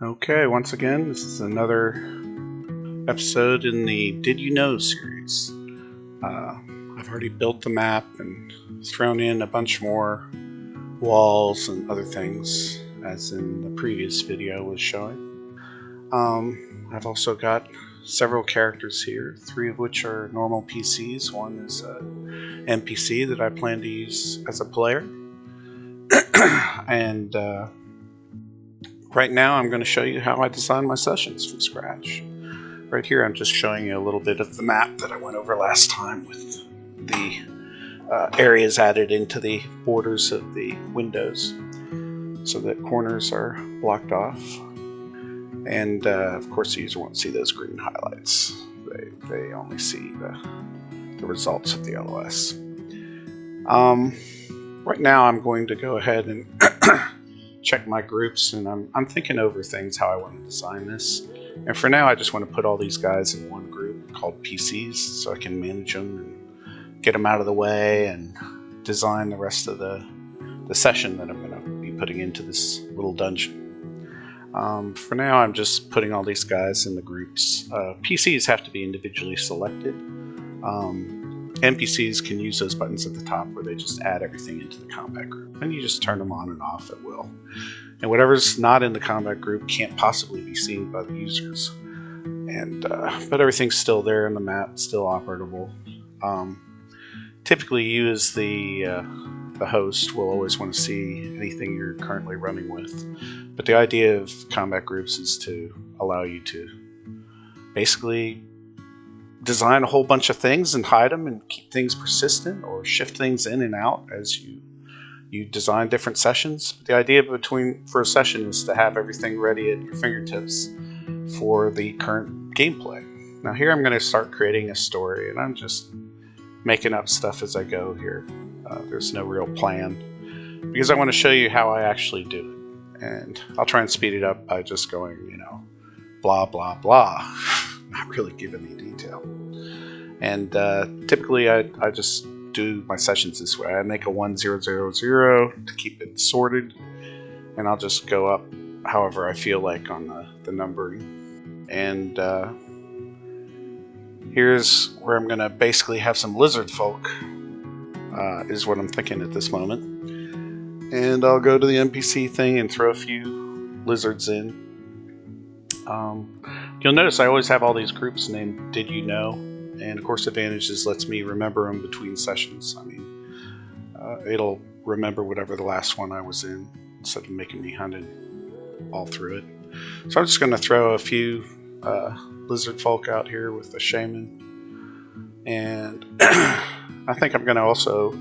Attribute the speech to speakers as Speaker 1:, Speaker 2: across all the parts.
Speaker 1: Okay, once again, this is another episode in the Did You Know series. I've already built the map and thrown in a bunch more walls and other things, as in the previous video was showing. I've also got several characters here, 3 of which are normal PCs. One is an NPC that I plan to use as a player. And right now I'm going to show you how I design my sessions from scratch. Right here I'm just showing you a little bit of the map that I went over last time with the areas added into the borders of the windows so that corners are blocked off. And of course the user won't see those green highlights. They only see the results of the LOS. Right now I'm going to go ahead and check my groups, and I'm thinking over things how I want to design this. And for now I just want to put all these guys in one group called PCs so I can manage them and get them out of the way and design the rest of the session that I'm going to be putting into this little dungeon. For now I'm just putting all these guys in the groups. PCs have to be individually selected. NPCs can use those buttons at the top where they just add everything into the combat group, and you just turn them on and off at will. And whatever's not in the combat group can't possibly be seen by the users. And but everything's still there in the map, still operable. Typically, you as the host will always want to see anything you're currently running with. But the idea of combat groups is to allow you to basically design a whole bunch of things and hide them and keep things persistent, or shift things in and out as you design different sessions. But the idea for a session is to have everything ready at your fingertips for the current gameplay. Now here I'm going to start creating a story, and I'm just making up stuff as I go here. There's no real plan because I want to show you how I actually do it, and I'll try and speed it up by just going, blah blah blah, not really give any detail. And typically I just do my sessions this way. I make a 1000 to keep it sorted, and I'll just go up however I feel like on the numbering. And here's where I'm gonna basically have some lizard folk, is what I'm thinking at this moment. And I'll go to the NPC thing and throw a few lizards in. You'll notice I always have all these groups named Did You Know, and of course Advantages lets me remember them between sessions. I mean, it'll remember whatever the last one I was in instead of making me hunt it all through it. So I'm just going to throw a few lizard folk out here with the shaman, and I think I'm going to also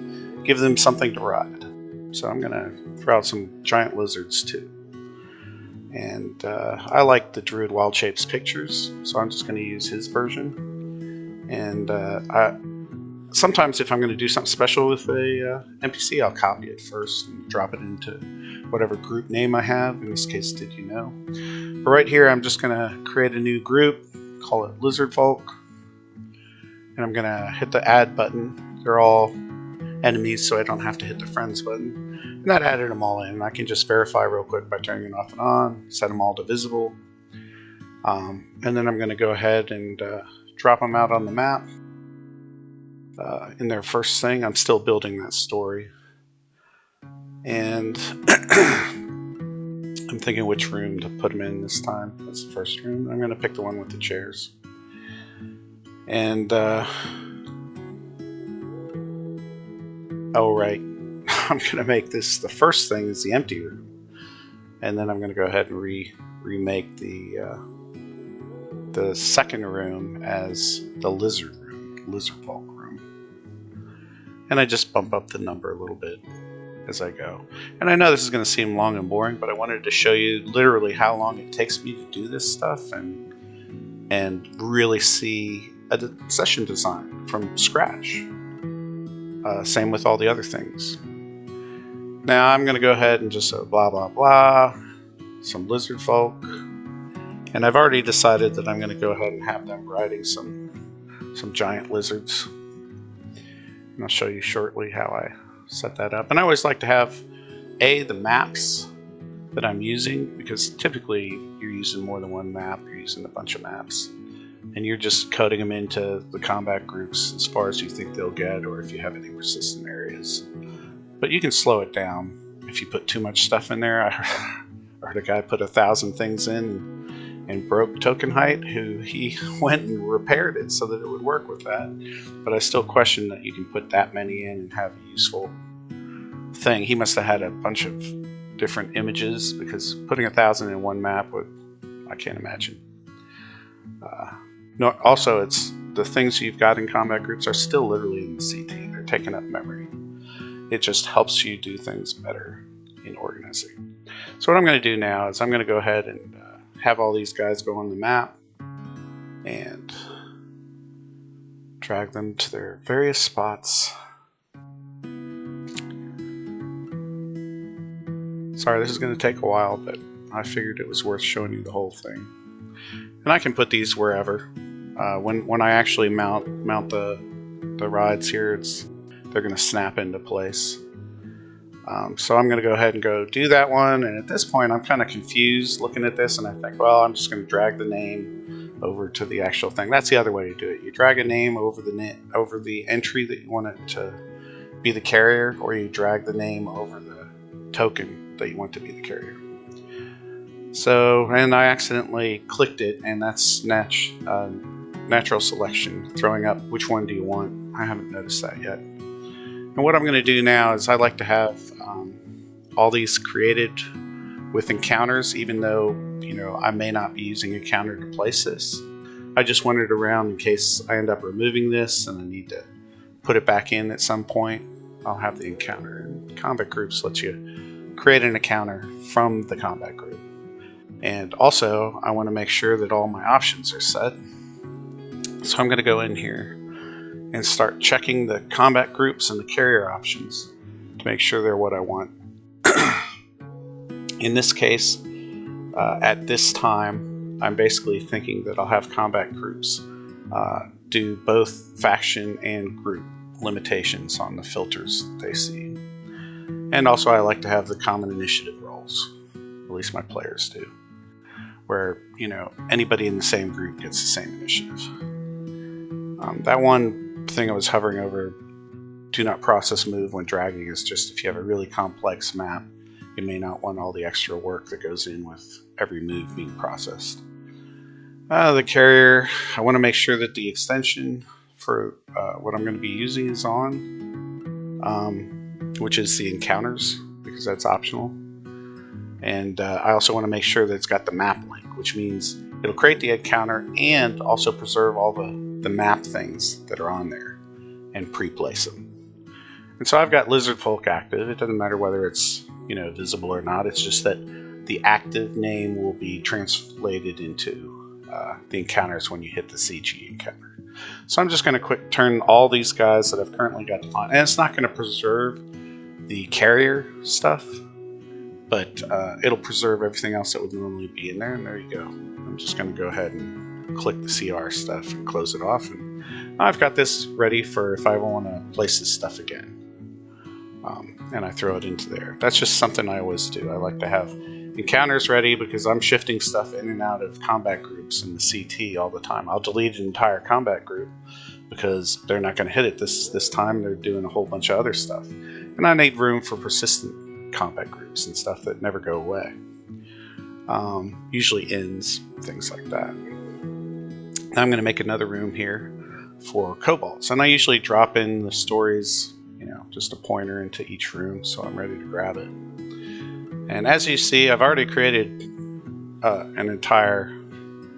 Speaker 1: give them something to ride. So I'm going to throw out some giant lizards too. And I like the Druid Wild Shapes pictures, so I'm just going to use his version. And sometimes if I'm going to do something special with a NPC, I'll copy it first and drop it into whatever group name I have. In this case, Did You Know? But right here, I'm just going to create a new group, call it Lizard Folk, and I'm going to hit the Add button. They're all enemies, so I don't have to hit the Friends button. And that added them all in. I can just verify real quick by turning it off and on, set them all to visible. And then I'm going to go ahead and drop them out on the map. In their first thing, I'm still building that story. And I'm thinking which room to put them in this time. That's the first room. I'm going to pick the one with the chairs. And, oh right, I'm going to make this, the first thing is the empty room. And then I'm going to go ahead and remake the second room as the lizard room, lizard folk room. And I just bump up the number a little bit as I go. And I know this is going to seem long and boring, but I wanted to show you literally how long it takes me to do this stuff and really see a session design from scratch. Same with all the other things. Now I'm going to go ahead and just blah blah blah, some lizard folk. And I've already decided that I'm going to go ahead and have them riding some giant lizards. And I'll show you shortly how I set that up. And I always like to have the maps that I'm using, because typically you're using more than one map, you're using a bunch of maps, and you're just coding them into the combat groups as far as you think they'll get, or if you have any persistent areas. But you can slow it down if you put too much stuff in there. I heard a guy put 1,000 things in and broke token height, who he went and repaired it so that it would work with that. But I still question that you can put that many in and have a useful thing. He must have had a bunch of different images, because putting 1,000 in one map I can't imagine. No, also, it's the things you've got in combat groups are still literally in the CT. They're taking up memory. It just helps you do things better in organizing. So what I'm going to do now is I'm going to go ahead and have all these guys go on the map and drag them to their various spots. Sorry, this is going to take a while, but I figured it was worth showing you the whole thing. And I can put these wherever. When I actually mount the rides here, they're going to snap into place. So I'm going to go ahead and go do that one. And at this point, I'm kind of confused looking at this, and I think, well, I'm just going to drag the name over to the actual thing. That's the other way to do it. You drag a name over the entry that you want it to be the carrier, or you drag the name over the token that you want to be the carrier. So, and I accidentally clicked it, and that's natural selection, throwing up which one do you want. I haven't noticed that yet. And what I'm going to do now is I like to have all these created with encounters, even though I may not be using a counter to place this. I just want it around in case I end up removing this and I need to put it back in at some point. I'll have the encounter. And combat groups lets you create an encounter from the combat group. And also, I want to make sure that all my options are set. So I'm going to go in here and start checking the combat groups and the carrier options to make sure they're what I want. In this case, at this time, I'm basically thinking that I'll have combat groups do both faction and group limitations on the filters that they see. And also, I like to have the common initiative roles, at least my players do, where anybody in the same group gets the same initiative. That one thing I was hovering over, do not process move when dragging, is just if you have a really complex map, you may not want all the extra work that goes in with every move being processed. The carrier, I want to make sure that the extension for what I'm going to be using is on, which is the encounters, because that's optional. And I also want to make sure that it's got the map link, which means it'll create the encounter and also preserve all the map things that are on there and pre-place them. And so I've got Lizard Folk active. It doesn't matter whether it's visible or not. It's just that the active name will be translated into the encounters when you hit the CG encounter. So I'm just going to turn all these guys that I've currently got on, and it's not going to preserve the carrier stuff, but it'll preserve everything else that would normally be in there, and there you go. I'm just going to go ahead and click the CR stuff and close it off, and I've got this ready for if I want to place this stuff again. And I throw it into there. That's just something I always do. I like to have encounters ready because I'm shifting stuff in and out of combat groups in the CT all the time. I'll delete an entire combat group because they're not going to hit it this time. They're doing a whole bunch of other stuff. And I need room for persistent combat groups and stuff that never go away. Usually ends, things like that. Now I'm going to make another room here for kobolds. And I usually drop in the stories, just a pointer into each room, so I'm ready to grab it. And as you see, I've already created an entire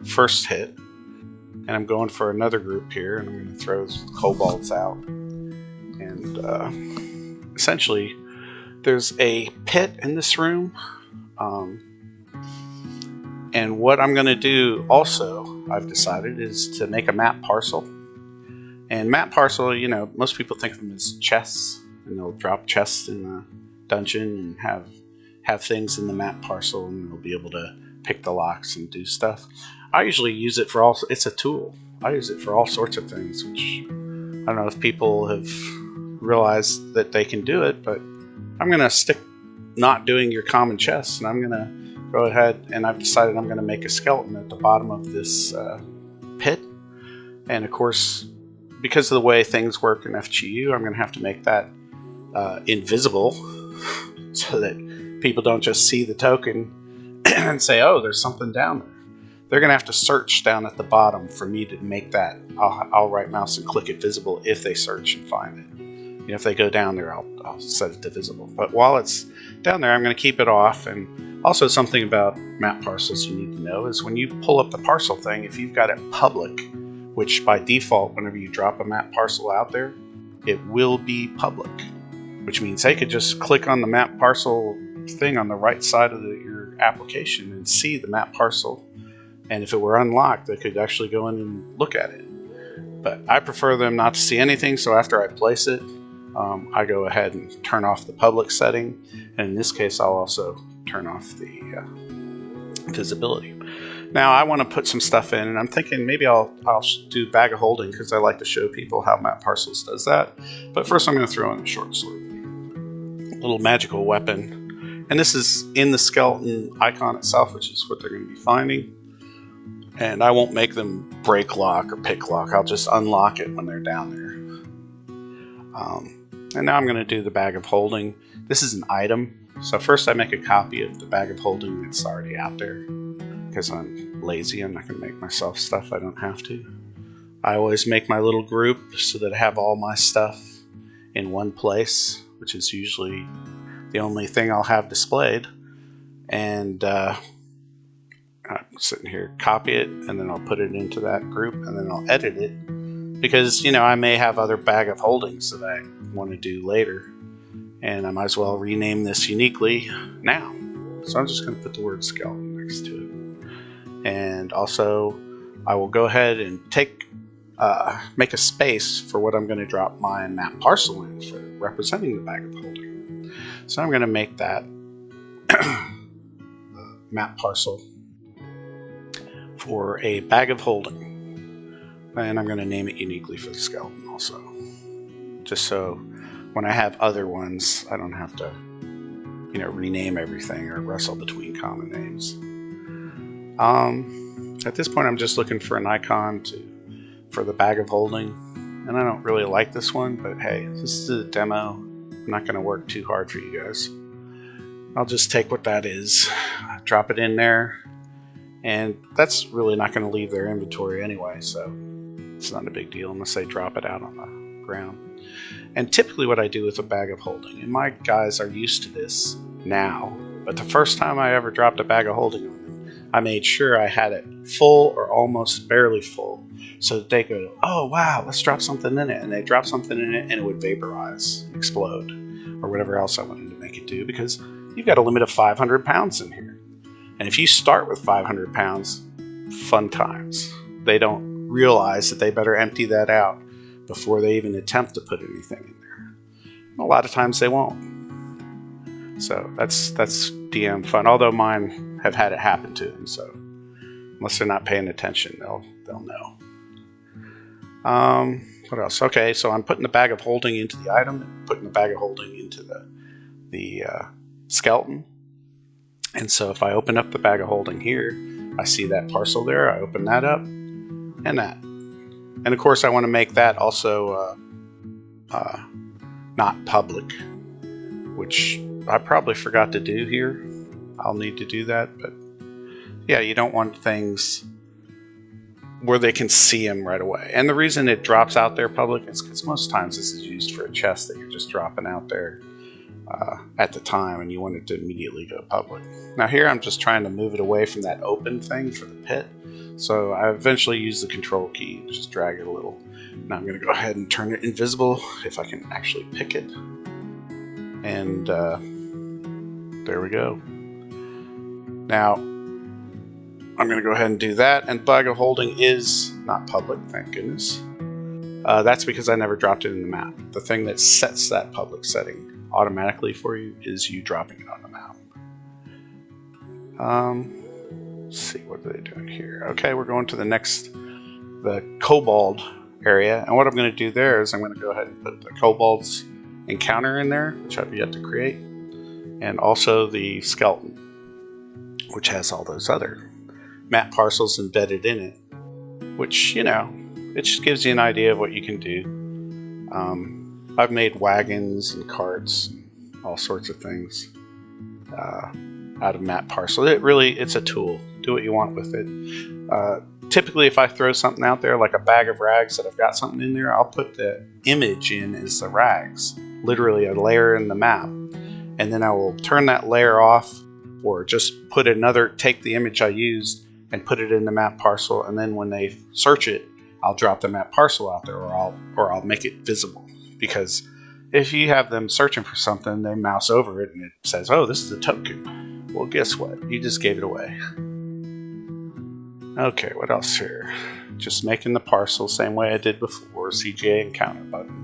Speaker 1: first hit, and I'm going for another group here, and I'm going to throw kobolds out. And essentially, there's a pit in this room, and what I'm going to do also, I've decided, is to make a map parcel. And map parcel, most people think of them as chests, and they'll drop chests in the dungeon and have things in the map parcel, and they'll be able to pick the locks and do stuff. I usually use it for it's a tool. I use it for all sorts of things, which I don't know if people have realized that they can do it, but I'm going to stick not doing your common chests, and I'm going to go ahead and I've decided I'm going to make a skeleton at the bottom of this pit. And of course, because of the way things work in FGU, I'm going to have to make that invisible so that people don't just see the token and say, oh, there's something down there. They're going to have to search down at the bottom for me to make that. I'll right mouse and click it visible if they search and find it. You know, if they go down there, I'll set it to visible. But while it's down there, I'm going to keep it off. And also something about map parcels you need to know is when you pull up the parcel thing, if you've got it public, which by default, whenever you drop a map parcel out there, it will be public, which means they could just click on the map parcel thing on the right side of your application and see the map parcel. And if it were unlocked, they could actually go in and look at it. But I prefer them not to see anything, so after I place it, I go ahead and turn off the public setting. And in this case, I'll also turn off the visibility. Now I want to put some stuff in, and I'm thinking maybe I'll do bag of holding because I like to show people how map parcels does that. But first I'm going to throw in a short sword, a little magical weapon. And this is in the skeleton icon itself, which is what they're going to be finding. And I won't make them break lock or pick lock. I'll just unlock it when they're down there. And now I'm going to do the bag of holding. This is an item. So first I make a copy of the bag of holding that's already out there. Because I'm lazy, I'm not going to make myself stuff I don't have to. I always make my little group so that I have all my stuff in one place, which is usually the only thing I'll have displayed. And I'm sitting here, copy it, and then I'll put it into that group, and then I'll edit it. Because, you know, I may have other bag of holdings that I want to do later. And I might as well rename this uniquely now. So I'm just going to put the word skeleton next to it. And also, I will go ahead and make a space for what I'm going to drop my map parcel in for representing the bag of holding. So I'm going to make that map parcel for a bag of holding. And I'm going to name it uniquely for the skeleton also. Just so when I have other ones, I don't have to, you know, rename everything or wrestle between common names. At this point, I'm just looking for an icon for the bag of holding. And I don't really like this one, but hey, this is a demo. I'm not going to work too hard for you guys. I'll just take what that is, drop it in there, and that's really not going to leave their inventory anyway, so it's not a big deal unless they drop it out on the ground. And typically what I do with a bag of holding, and my guys are used to this now, but the first time I ever dropped a bag of holding on them, I made sure I had it full or almost barely full, so that they go, oh wow, let's drop something in it, and they drop something in it and it would vaporize, explode, or whatever else I wanted to make it do, because you've got a limit of 500 pounds in here. And if you start with 500 pounds, fun times. They don't realize that they better empty that out before they even attempt to put anything in there. And a lot of times they won't. So that's DM fun. Although mine have had it happen to them, so unless they're not paying attention, they'll know. What else? Okay, so I'm putting the bag of holding into the item, putting the bag of holding into the skeleton. And so if I open up the bag of holding here, I see that parcel there. I open that up, and that. And of course, I want to make that also not public, which I probably forgot to do here. I'll need to do that, but yeah, you don't want things where they can see them right away. And the reason it drops out there public is because most times this is used for a chest that you're just dropping out there at the time, and you want it to immediately go public. Now here I'm just trying to move it away from that open thing for the pit. So I eventually use the control key and just drag it a little. Now I'm going to go ahead and turn it invisible if I can actually pick it. And there we go. Now I'm going to go ahead and do that. And bag of holding is not public, thank goodness. That's because I never dropped it in the map. The thing that sets that public setting automatically for you is you dropping it on the map. Let's see, what are they doing here? Okay, we're going to the kobold area, and what I'm going to do there is I'm going to go ahead and put the kobold's encounter in there, which I've yet to create, and also the skeleton, which has all those other map parcels embedded in it, which, you know, it just gives you an idea of what you can do. I've made wagons and carts and all sorts of things out of map parcel. It's a tool. Do what you want with it. Typically, if I throw something out there, like a bag of rags that I've got something in there, I'll put the image in as the rags, literally a layer in the map. And then I will turn that layer off, or just take the image I used and put it in the map parcel. And then when they search it, I'll drop the map parcel out there, or I'll make it visible. Because if you have them searching for something, they mouse over it and it says, "Oh, this is a token." Well, guess what? You just gave it away. Okay, what else here? Just making the parcel same way I did before, CGA encounter button.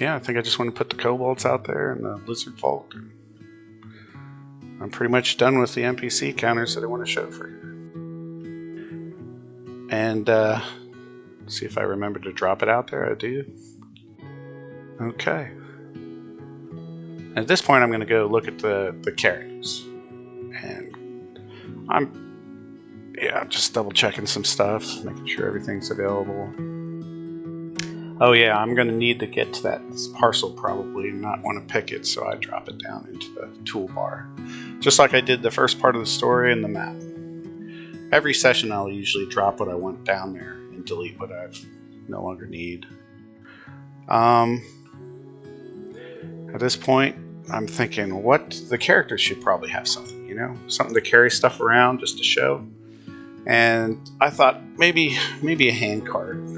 Speaker 1: Yeah, I think I just want to put the kobolds out there and the lizard folk. I'm pretty much done with the NPC counters that I want to show for here. And see if I remember to drop it out there. I do. Okay. At this point, I'm going to go look at the characters. And I'm just double checking some stuff, making sure everything's available. Oh yeah, I'm going to need to get to that parcel probably and not want to pick it, so I drop it down into the toolbar. Just like I did the first part of the story and the map. Every session I'll usually drop what I want down there and delete what I no longer need. At this point, I'm thinking the characters should probably have something, something to carry stuff around just to show. And I thought maybe a hand card.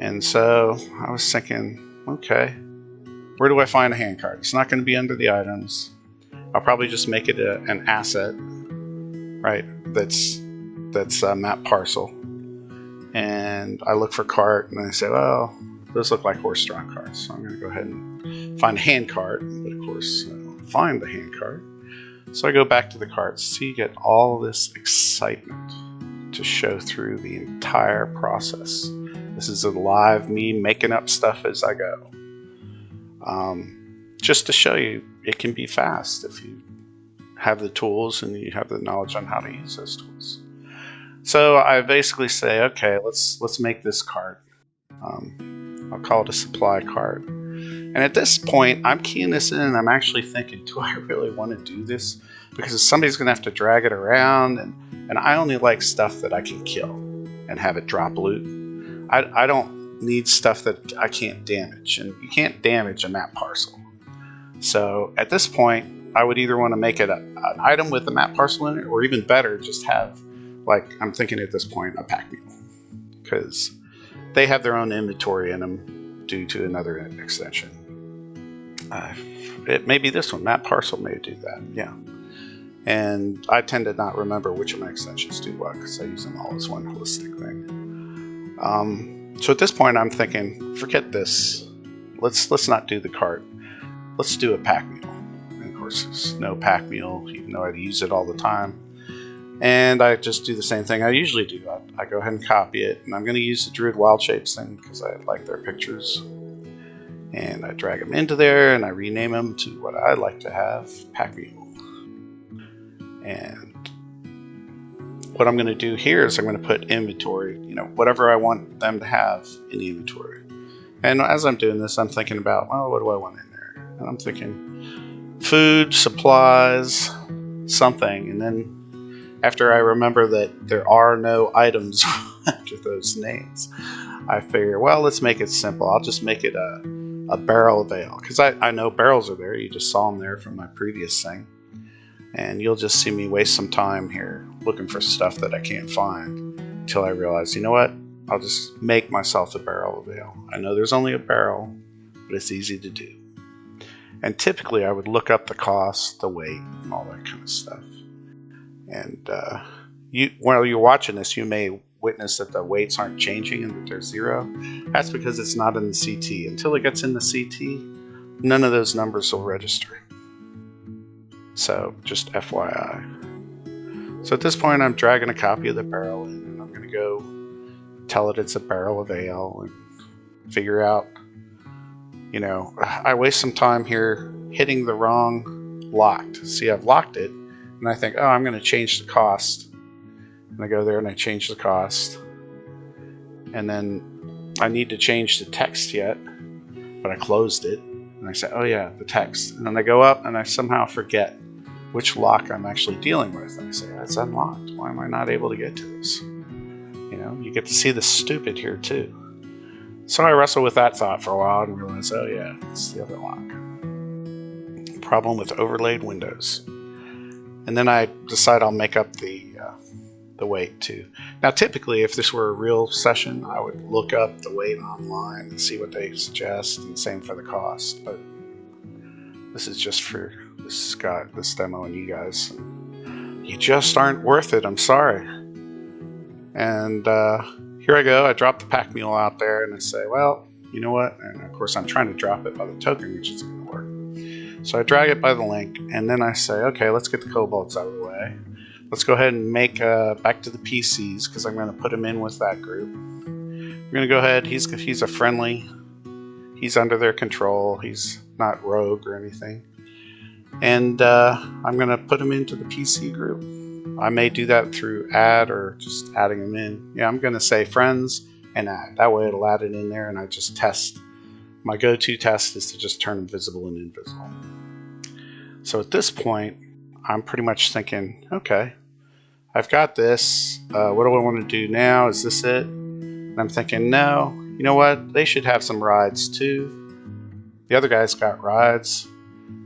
Speaker 1: And so I was thinking, okay, where do I find a hand card? It's not going to be under the items. I'll probably just make it an asset, right? That's a map parcel. And I look for cart, and I say, well, those look like horse-drawn carts, so I'm going to go ahead and find a hand cart. But of course, I don't find the hand cart. So I go back to the carts. So you get all this excitement to show through the entire process. This is a live me making up stuff as I go. Just to show you, it can be fast if you have the tools and you have the knowledge on how to use those tools. So I basically say, okay, let's make this cart. I'll call it a supply cart. And at this point, I'm keying this in and I'm actually thinking, do I really want to do this? Because somebody's going to have to drag it around, and I only like stuff that I can kill and have it drop loot. I don't need stuff that I can't damage, and you can't damage a map parcel. So at this point, I would either want to make it an item with a map parcel in it, or even better, just have, I'm thinking at this point, a pack mule. Because they have their own inventory in them due to another extension. It may be this one, map parcel may do that, yeah. And I tend to not remember which of my extensions do what, because I use them all as one holistic thing. So at this point, I'm thinking, forget this. Let's not do the cart. Let's do a pack mule. And of course, there's no pack mule, even though I use it all the time. And I just do the same thing I usually do. I go ahead and copy it, and I'm going to use the Druid Wild Shapes thing because I like their pictures. And I drag them into there, and I rename them to what I like to have, pack mule. And what I'm going to do here is I'm going to put inventory, whatever I want them to have in the inventory. And as I'm doing this, I'm thinking about, well, what do I want in there? And I'm thinking food, supplies, something. And then after I remember that there are no items after those names, I figure, well, let's make it simple. I'll just make it a barrel of ale. Because I know barrels are there. You just saw them there from my previous thing. And you'll just see me waste some time here looking for stuff that I can't find until I realize, you know what? I'll just make myself a barrel of ale. I know there's only a barrel, but it's easy to do. And typically I would look up the cost, the weight, and all that kind of stuff. And while you're watching this, you may witness that the weights aren't changing and that they're 0. That's because it's not in the CT. Until it gets in the CT, none of those numbers will register. So, just FYI. So at this point, I'm dragging a copy of the barrel in, and I'm going to go tell it it's a barrel of ale and figure out, I waste some time here hitting the wrong locked. See, I've locked it, and I think, oh, I'm going to change the cost. And I go there and I change the cost. And then I need to change the text yet, but I closed it. And I say, oh yeah, the text. And then I go up and I somehow forget which lock I'm actually dealing with. And I say, that's unlocked. Why am I not able to get to this? You get to see the stupid here too. So I wrestle with that thought for a while and realize, oh yeah, it's the other lock. Problem with overlaid windows. And then I decide I'll make up the weight too. Now typically if this were a real session, I would look up the weight online and see what they suggest, and same for the cost. But this is just for this demo and you guys. You just aren't worth it, I'm sorry. And here I go, I drop the pack mule out there and I say, well, you know what? And of course I'm trying to drop it by the token, which isn't going to work. So I drag it by the link, and then I say, okay, let's get the kobolds out of the way. Let's go ahead and make back to the PCs, because I'm going to put him in with that group. We're going to go ahead, he's a friendly, he's under their control, he's not rogue or anything. And I'm going to put him into the PC group. I may do that through add or just adding them in. Yeah, I'm going to say friends and add. That way it'll add it in there and I just test. My go-to test is to just turn them visible and invisible. So at this point, I'm pretty much thinking, okay, I've got this. What do I want to do now? Is this it? And I'm thinking, no, you know what? They should have some rides too. The other guys got rides.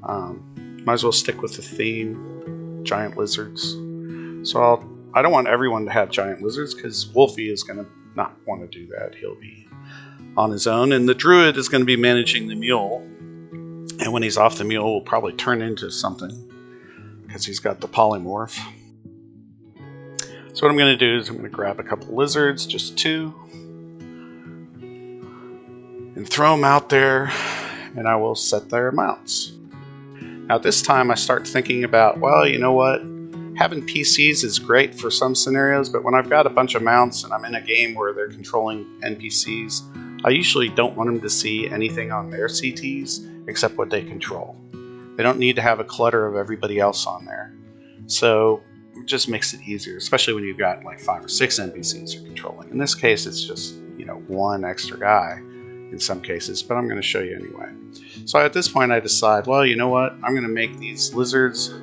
Speaker 1: Might as well stick with the theme, giant lizards. So I don't want everyone to have giant lizards, because Wolfie is going to not want to do that. He'll be on his own, and the druid is going to be managing the mule. And when he's off the mule, will probably turn into something, because he's got the polymorph. So what I'm going to do is I'm going to grab a couple lizards, just 2, and throw them out there, and I will set their mounts. Now this time I start thinking about, well, you know what? Having PCs is great for some scenarios, but when I've got a bunch of mounts and I'm in a game where they're controlling NPCs, I usually don't want them to see anything on their CTs except what they control. They don't need to have a clutter of everybody else on there. So it just makes it easier, especially when you've got like 5 or 6 NPCs you're controlling. In this case, it's just, one extra guy in some cases, but I'm going to show you anyway. So at this point I decide, well, you know what? I'm going to make these lizards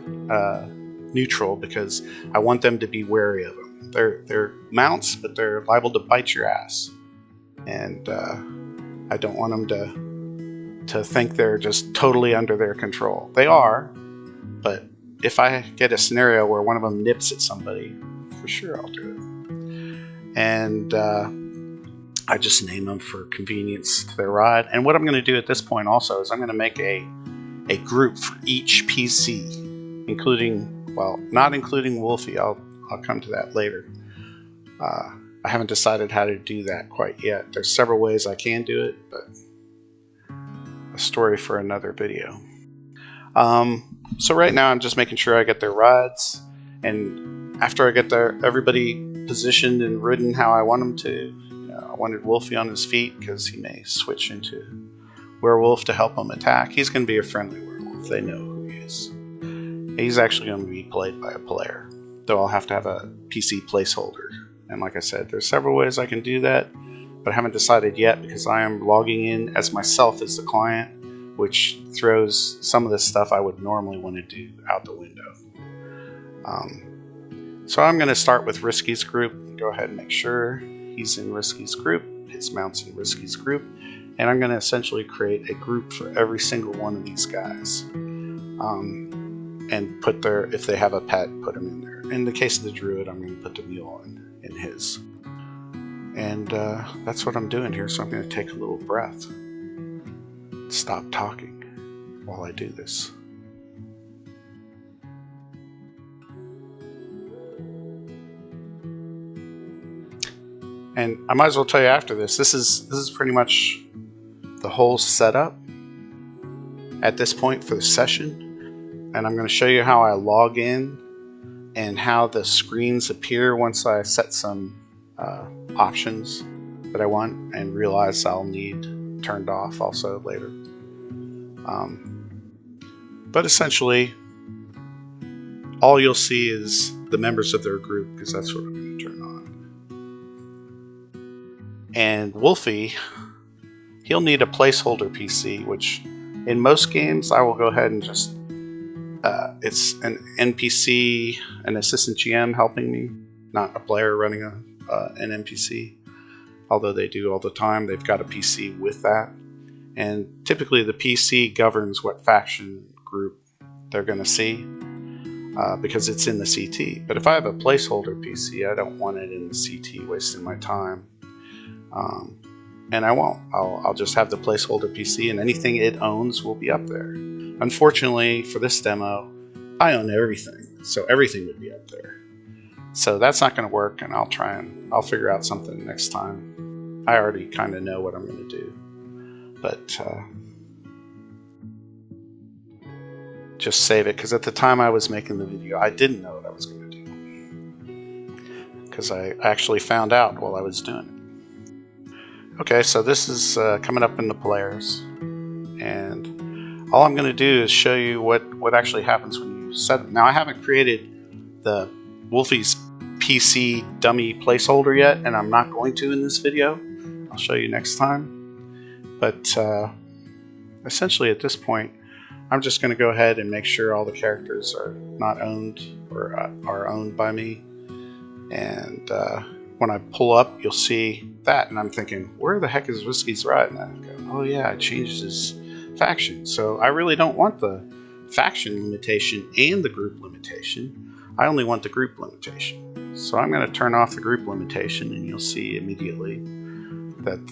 Speaker 1: neutral, because I want them to be wary of them. They're mounts, but they're liable to bite your ass. And I don't want them to think they're just totally under their control. They are, but if I get a scenario where one of them nips at somebody, for sure I'll do it. And I just name them for convenience to their ride. And what I'm going to do at this point also is I'm going to make a group for each PC, including, well, not including Wolfie. I'll come to that later. I haven't decided how to do that quite yet. There's several ways I can do it, but a story for another video. So right now I'm just making sure I get their rides, and after I get everybody positioned and ridden how I want them to, I wanted Wolfie on his feet because he may switch into werewolf to help him attack. He's going to be a friendly werewolf. They know who he is. He's actually going to be played by a player, though I'll have to have a PC placeholder. And like I said, there's several ways I can do that, but I haven't decided yet because I am logging in as myself as the client, which throws some of the stuff I would normally want to do out the window. So I'm going to start with Risky's group. Go ahead and make sure he's in Risky's group, his mount's in Risky's group, and I'm going to essentially create a group for every single one of these guys. And put if they have a pet, put them in there. In the case of the druid, I'm going to put the mule in his. And that's what I'm doing here, so I'm going to take a little breath. Stop talking while I do this. And I might as well tell you after this is pretty much the whole setup at this point for the session. And I'm going to show you how I log in and how the screens appear once I set some options that I want and realize I'll need turned off also later. But essentially, all you'll see is the members of their group, because that's what I'm going to turn on. And Wolfie, he'll need a placeholder PC, which in most games I will go ahead and just, it's an NPC, an assistant GM helping me, not a player running an NPC. Although they do all the time, they've got a PC with that. And typically the PC governs what faction group they're going to see, because it's in the CT. But if I have a placeholder PC, I don't want it in the CT wasting my time. And I won't. I'll just have the placeholder PC, and anything it owns will be up there. Unfortunately, for this demo, I own everything, so everything would be up there. So that's not going to work, and I'll figure out something next time. I already kind of know what I'm going to do, but just save it, because at the time I was making the video, I didn't know what I was going to do, because I actually found out while I was doing it. Okay, so this is coming up in the players, and all I'm going to do is show you what actually happens when you set them. Now, I haven't created the Wolfie's PC dummy placeholder yet, and I'm not going to in this video. I'll show you next time. But essentially at this point, I'm just going to go ahead and make sure all the characters are not owned or are owned by me. And when I pull up, you'll see that, and I'm thinking, where the heck is Whiskey's Ride? And I go, oh yeah, I changed his faction. So I really don't want the faction limitation and the group limitation. I only want the group limitation. So I'm going to turn off the group limitation, and you'll see immediately that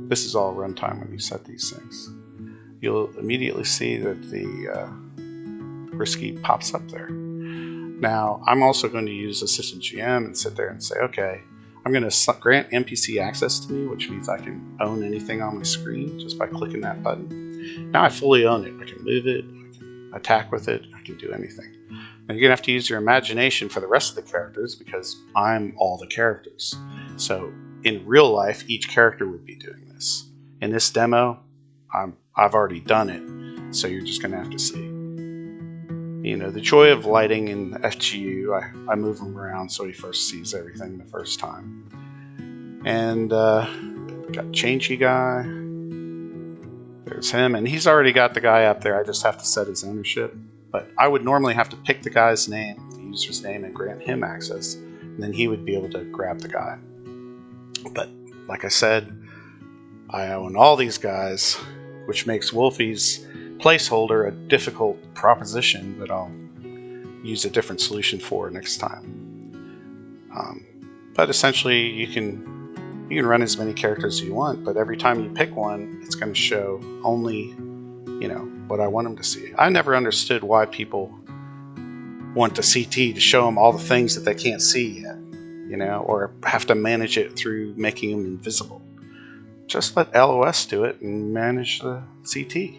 Speaker 1: this is all runtime when you set these things. You'll immediately see that the Risky pops up there. Now, I'm also going to use Assistant GM and sit there and say, okay, I'm going to grant NPC access to me, which means I can own anything on my screen just by clicking that button. Now I fully own it. I can move it, I can attack with it, I can do anything. Now you're going to have to use your imagination for the rest of the characters, because I'm all the characters. So in real life, each character would be doing this. In this demo, I've already done it, so you're just going to have to see. You know, the joy of lighting in FGU, I move him around so he first sees everything the first time. And got Changey guy. There's him, and he's already got the guy up there. I just have to set his ownership. But I would normally have to pick the guy's name, the user's name, and grant him access, and then he would be able to grab the guy. But like I said, I own all these guys, which makes Wolfie's placeholder a difficult proposition that I'll use a different solution for next time. But essentially, you can run as many characters as you want, but every time you pick one, it's going to show only, what I want them to see. I never understood why people want the CT to show them all the things that they can't see yet, or have to manage it through making them invisible. Just let LOS do it and manage the CT.